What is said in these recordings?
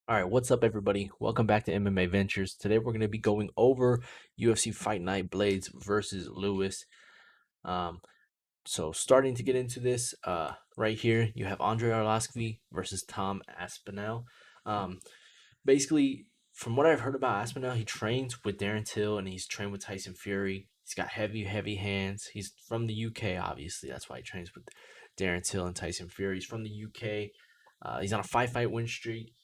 All right, what's up, everybody? Welcome back to MMA Ventures. Today we're going to be going over UFC Fight Night Blaydes versus Lewis. Um, so starting to get into this, right here you have Andre Arlovsky versus Tom Aspinall. Um, Basically, from what I've heard about Aspinall, he trains with Darren Till and he's trained with Tyson Fury. He's got heavy hands. He's from the UK, obviously. That's why he trains with Darren Till and Tyson Fury. He's from the UK. He's on a five-fight win streak.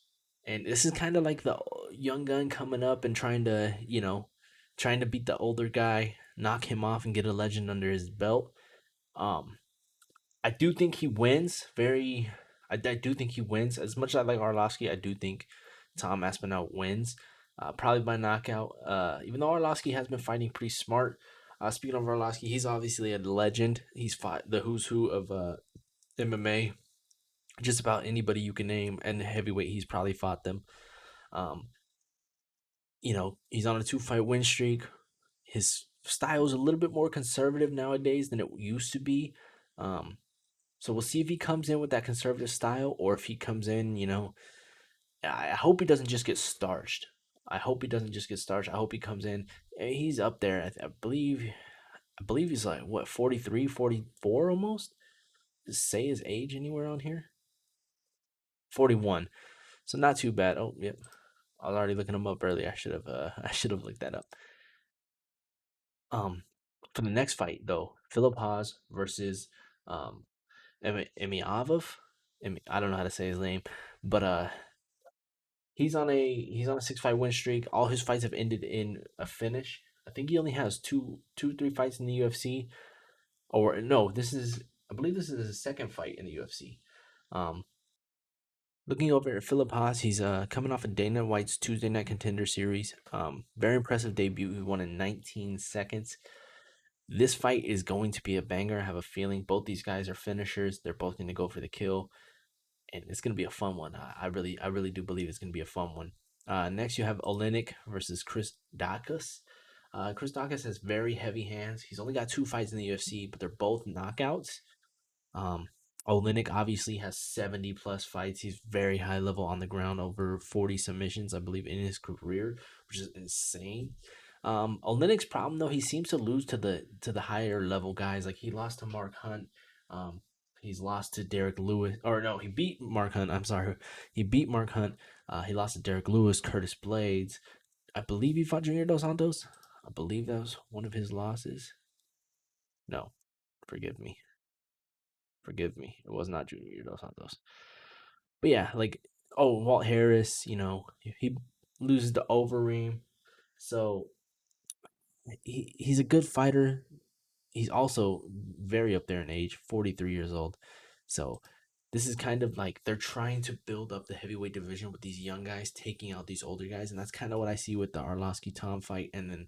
And this is kind of like the young gun coming up and trying to beat the older guy, knock him off, and get a legend under his belt. Um, I do think he wins. I do think he wins. As much as I like Arlovsky, I do think Tom Aspinall wins, probably by knockout. Even though Arlovsky has been fighting pretty smart. Speaking of Arlovsky, he's obviously a legend. He's fought the who's who of MMA. Just about anybody you can name, and heavyweight, he's probably fought them. Um, he's on a two-fight win streak. His style is a little bit more conservative nowadays than it used to be. Um, so we'll see if he comes in with that conservative style or if he comes in, I hope he doesn't just get starched. I hope he doesn't just get starched. I hope he comes in. He's up there. I believe he's like what 43, 44 almost. Does it say his age anywhere on here? 41. So not too bad. Oh, yep. I was already looking him up earlier. I should have looked that up. Um, for the next fight though, Philip Haas versus um Emiavov. I don't know how to say his name, but he's on a 6-fight win streak. All his fights have ended in a finish. I think he only has three fights in the UFC. Or no, I believe this is his second fight in the UFC. Um, Looking over at Philip Haas, he's coming off of Dana White's Tuesday Night Contender Series. Very impressive debut. He won in 19 seconds. This fight is going to be a banger. I have a feeling both these guys are finishers. They're both going to go for the kill, and it's going to be a fun one. I really do believe it's going to be a fun one. Next, you have Olenek versus Chris Dacus. Chris Dacus has very heavy hands. He's only got two fights in the UFC, but they're both knockouts. Um, Olenek obviously has 70 plus fights. He's very high level on the ground, over 40 submissions, I believe, in his career, which is insane. Olenek's problem though, he seems to lose to the higher level guys. Like he lost to Mark Hunt. Um, he's lost to Derrick Lewis, or no, he beat Mark Hunt. I'm sorry, he beat Mark Hunt. He lost to Derrick Lewis, Curtis Blaydes. I believe he fought Junior Dos Santos. I believe that was one of his losses. No, forgive me. Forgive me. It was not Junior Dos Santos. But yeah, like Walt Harris, he loses to Overeem. So he's a good fighter. He's also very up there in age, 43 years old. So this is kind of like they're trying to build up the heavyweight division with these young guys taking out these older guys, and that's kind of what I see with the Arlovsky Tom fight and then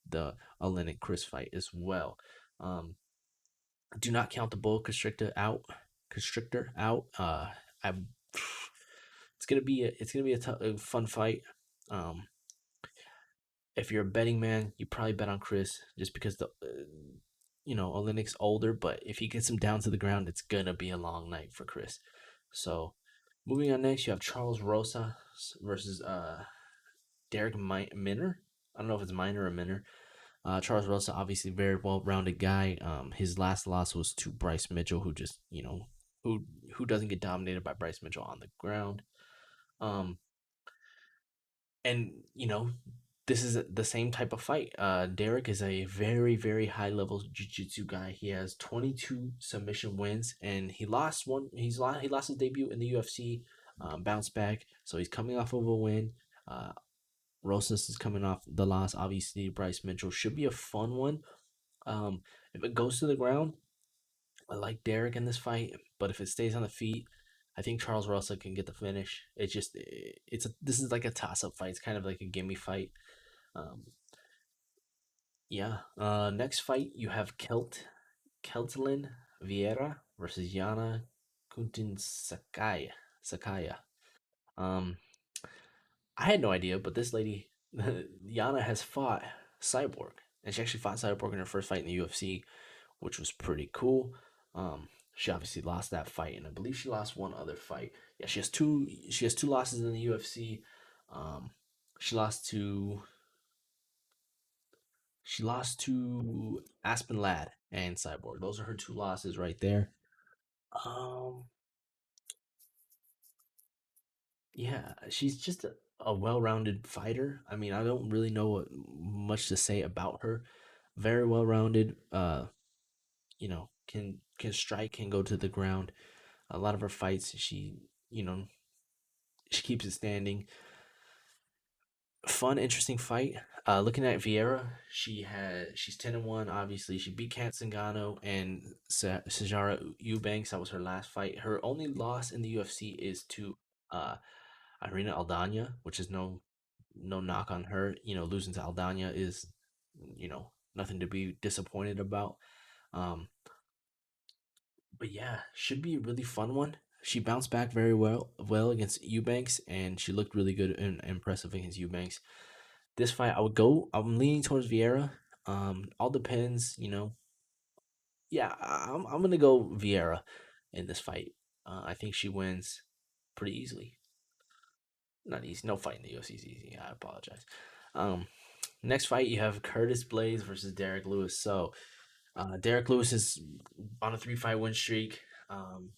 the Olenek Chris fight as well. Um, do not count the bull constrictor out. Constrictor out. I. It's gonna be a fun fight. Um, if you're a betting man, you probably bet on Chris just because Olenek's older, but if he gets him down to the ground, it's gonna be a long night for Chris. So, moving on next, you have Charles Rosa versus Derek Minner. I don't know if it's Minor or Minner. Charles Rosa, obviously very well-rounded guy. His last loss was to Bryce Mitchell, who just who doesn't get dominated by Bryce Mitchell on the ground. Um, and this is the same type of fight. Derrick is a very high level jiu-jitsu guy. He has 22 submission wins, and he lost his debut in the UFC. Bounced back, so he's coming off of a win. Rosas is coming off the loss. Obviously, Bryce Mitchell should be a fun one. If it goes to the ground, I like Derrick in this fight, but if it stays on the feet, I think Charles Rosa can get the finish. This is like a toss up fight. It's kind of like a gimme fight. Um, yeah. Next fight you have Keltlin Vieira versus Yana Kuntin Sakaya. Um, I had no idea, but this lady Yana has fought Cyborg, and she actually fought Cyborg in her first fight in the UFC, which was pretty cool. Um, She obviously lost that fight, and I believe she lost one other fight. Yeah, she has two. She has two losses in the UFC. Um, she lost to Aspen Ladd and Cyborg. Those are her two losses right there. Um, yeah, she's just a well-rounded fighter. I mean, I don't really know much to say about her. Very well-rounded. Can strike, can go to the ground. A lot of her fights, you know, she keeps it standing. Fun, interesting fight. Looking at Vieira, she's 10-1. Obviously, she beat Kat Zingano and Sejara Eubanks. That was her last fight. Her only loss in the UFC is to uh, Irina Aldana, which is no knock on her. Losing to Aldana is nothing to be disappointed about. Um, but yeah, should be a really fun one. She bounced back very well against Eubanks, and she looked really good and impressive against Eubanks. This fight, I'm leaning towards Vieira. All depends. Yeah, I'm gonna go Vieira in this fight. I think she wins pretty easily. Not easy. No fight in the UFC is easy. I apologize. Um, Next fight you have Curtis Blaydes versus Derrick Lewis. So, Derrick Lewis is on a three-fight win streak. Um,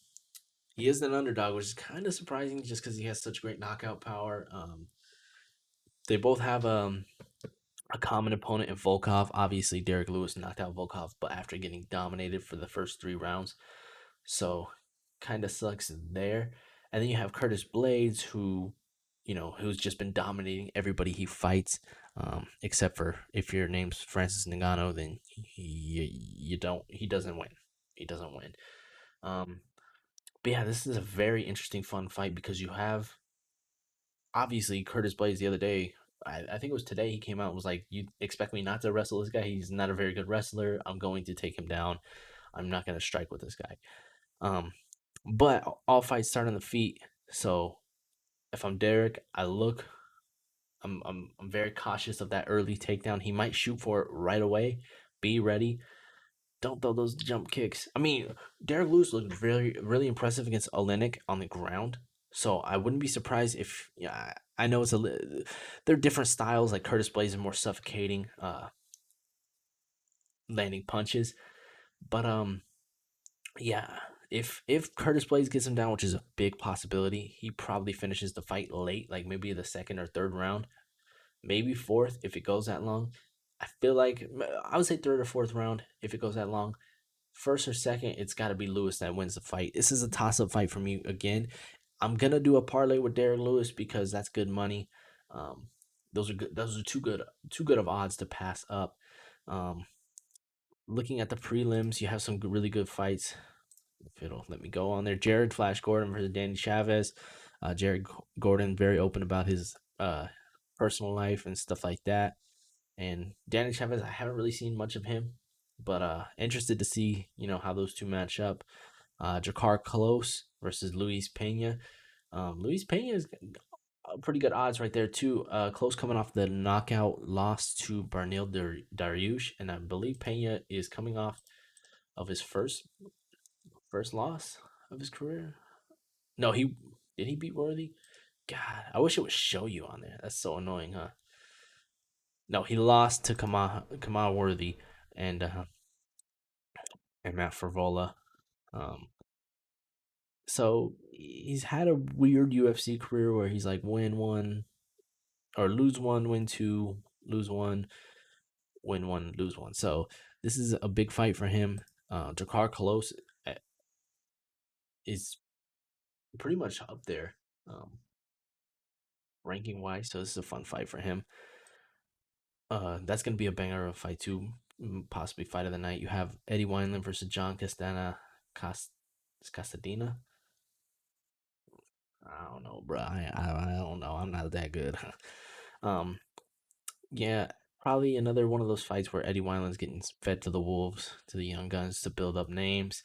he is an underdog, which is kind of surprising just because he has such great knockout power. They both have a common opponent in Volkov. Obviously, Derek Lewis knocked out Volkov, but after getting dominated for the first three rounds. So, kind of sucks there. And then you have Curtis Blades, who's just been dominating everybody he fights, except for if your name's Francis Ngannou, then you don't. He doesn't win. He doesn't win. Um, but yeah, this is a very interesting, fun fight because you have obviously Curtis Blades the other day. I think it was today he came out and was like, "You expect me not to wrestle this guy? He's not a very good wrestler. I'm going to take him down. I'm not going to strike with this guy." Um, but all fights start on the feet. So if I'm Derek, I'm very cautious of that early takedown. He might shoot for it right away. Be ready. Don't throw those jump kicks. I mean, Derek Lewis looked really, really impressive against Olenek on the ground. So I wouldn't be surprised if, yeah, I know they're different styles. Like Curtis Blaze is more suffocating, landing punches. But yeah, if Curtis Blaze gets him down, which is a big possibility, he probably finishes the fight late, like maybe the second or third round, maybe fourth if it goes that long. I feel like I would say third or fourth round if it goes that long. First or second, it's got to be Lewis that wins the fight. This is a toss up fight for me again. I'm gonna do a parlay with Derrick Lewis because that's good money. Um, those are good. Those are too good of odds to pass up. Um, Looking at the prelims, you have some really good fights. If it'll let me go on there, Jared Flash Gordon versus Danny Chavez. Jared Gordon very open about his personal life and stuff like that. And Danny Chavez, I haven't really seen much of him, but interested to see how those two match up. Jakar Close versus Luis Pena. Luis Pena is pretty good odds right there too. Close coming off the knockout loss to Barnil Dariush, and I believe Pena is coming off of his first loss of his career. No, he did he beat Worthy? God, I wish it would show you on there. That's so annoying, huh? No, he lost to Kamal Worthy and Matt Favola. Um, so he's had a weird UFC career where he's like win one or lose one, win two, lose one, win one, lose one. So this is a big fight for him. Jakar Close is pretty much up there, ranking wise. So this is a fun fight for him. That's gonna be a banger of a fight too. Possibly fight of the night. You have Eddie Wineland versus John Castadina. I don't know, bro. I don't know. I'm not that good. um, yeah, probably another one of those fights where Eddie Wineland's getting fed to the wolves, to the young guns to build up names.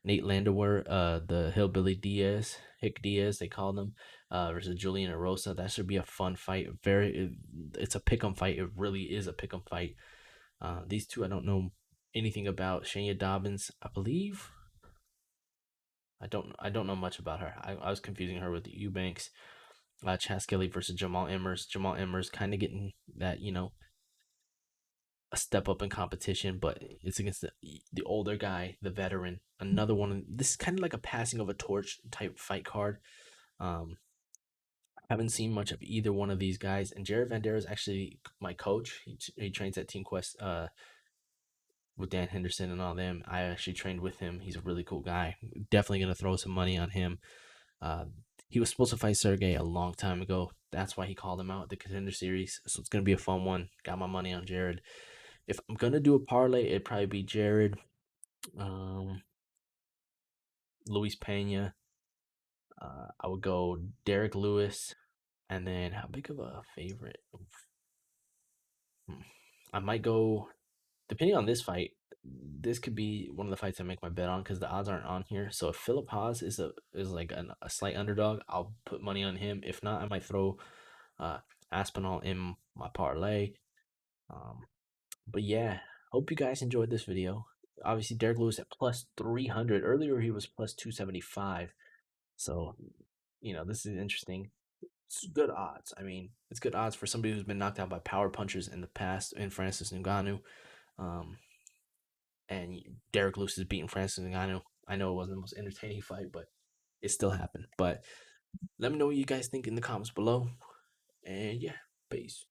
Nate Landwehr, the Hillbilly Diaz, Hick Diaz, they call them, versus Julian Erosa. That should be a fun fight. It's a pick'em fight. It really is a pick'em fight. These two I don't know anything about. Shania Dobbins, I believe. I don't know much about her. I was confusing her with the Eubanks, Chas Kelly versus Jamal Emmers. Jamal Emmers kind of getting that, a step up in competition, but it's against the older guy, the veteran. Another one. This is kind of like a passing of a torch type fight card. Um, haven't seen much of either one of these guys. And Jared Vandera is actually my coach. He trains at Team Quest with Dan Henderson and all them. I actually trained with him. He's a really cool guy. Definitely gonna throw some money on him. Uh, he was supposed to fight Sergey a long time ago. That's why he called him out at the Contender Series. So it's gonna be a fun one. Got my money on Jared. If I'm gonna do a parlay, it'd probably be Jared, um, Luis Pena. I would go Derrick Lewis, and then how big of a favorite? Hmm. I might go depending on this fight. This could be one of the fights I make my bet on because the odds aren't on here. So if Philip Haas is like a slight underdog, I'll put money on him. If not, I might throw uh, Aspinall in my parlay. Um, but yeah, hope you guys enjoyed this video. Obviously, Derek Lewis at plus 300. Earlier, he was plus 275. So, this is interesting. It's good odds. I mean, it's good odds for somebody who's been knocked out by power punchers in the past in Francis Ngannou. Um, and Derek Lewis is beating Francis Ngannou. I know it wasn't the most entertaining fight, but it still happened. But let me know what you guys think in the comments below. And yeah, peace.